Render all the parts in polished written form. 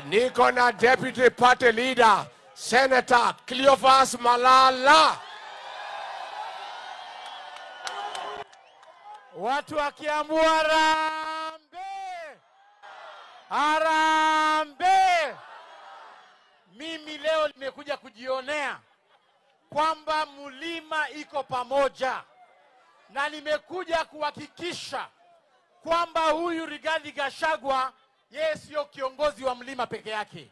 Niko na Deputy Party Leader, Senator Cleophas Malala. Watu wakiamua Harambee! Harambee! Mimi leo nimekuja kujionea kwamba mlima iko pamoja, na nimekuja kuhakikisha kwamba huyu Rigathi Gachagua yeye sio kiongozi wa mlima peke yake.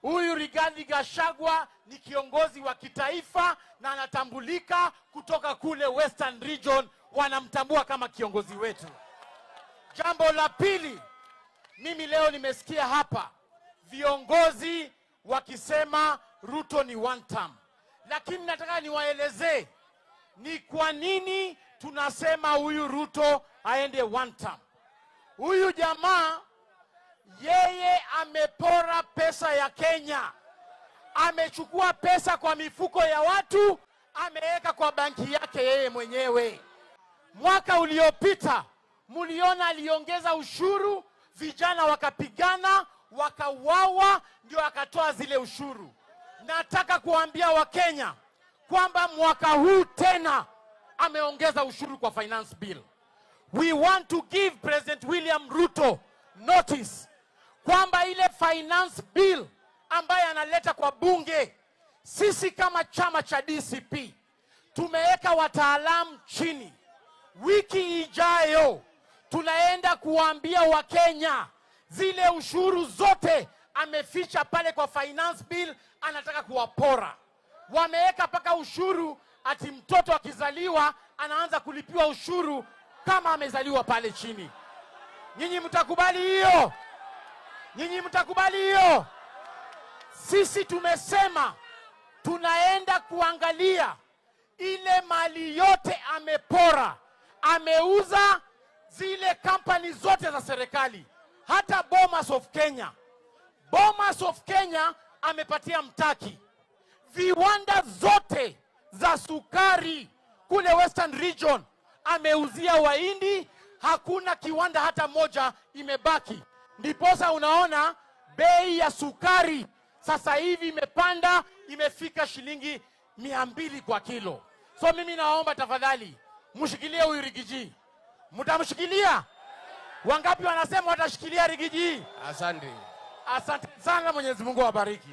Huyu Rigathi Gachagua ni kiongozi wa kitaifa na anatambulika kutoka kule Western Region, wanamtambua kama kiongozi wetu. Jambo la pili, mimi leo nimesikia hapa viongozi wakisema Ruto ni one term. Lakini nataka niwaelezee ni kwa nini tunasema huyu Ruto aende one term. Huyu jamaa yeye amepora pesa ya Kenya. Amechukua pesa kwa mifuko ya watu, ameweka kwa banki yake yeye mwenyewe. Mwaka uliopita muliona aliongeza ushuru, vijana wakapigana, wakauawa, ndio akatoa zile ushuru. Nataka kuambia Wakenya kwamba mwaka huu tena ameongeza ushuru kwa finance bill. We want to give President William Ruto notice kwamba ile finance bill ambaye analeta kwa bunge, sisi kama chama cha DCP tumeweka wataalamu chini. Wiki ijayo tunaenda kuambia Wakenya zile ushuru zote ameficha pale kwa finance bill, anataka kuwapora. Wameweka paka ushuru ati mtoto akizaliwa anaanza kulipiwa ushuru kama amezaliwa pale chini. Nyinyi mtakubali hiyo? Nyinyi mtakubali hiyo? Sisi tumesema tunaenda kuangalia ile mali yote amepora. Ameuza zile kampani zote za serikali, hata Bomas of Kenya. Bomas of Kenya amepatia mtaki. Viwanda zote za sukari kule Western Region ameuzia Wahindi, hakuna kiwanda hata moja imebaki. Ndiposa unaona bei ya sukari sasa hivi imepanda, imefika shilingi 200 kwa kilo. So mimi naomba tafadhali mshikilie huyu Rigiji. Mtamshikilia? Wangapi wanasema watashikilia Rigiji? Asante. Asante sana, Mwenyezi Mungu awabariki.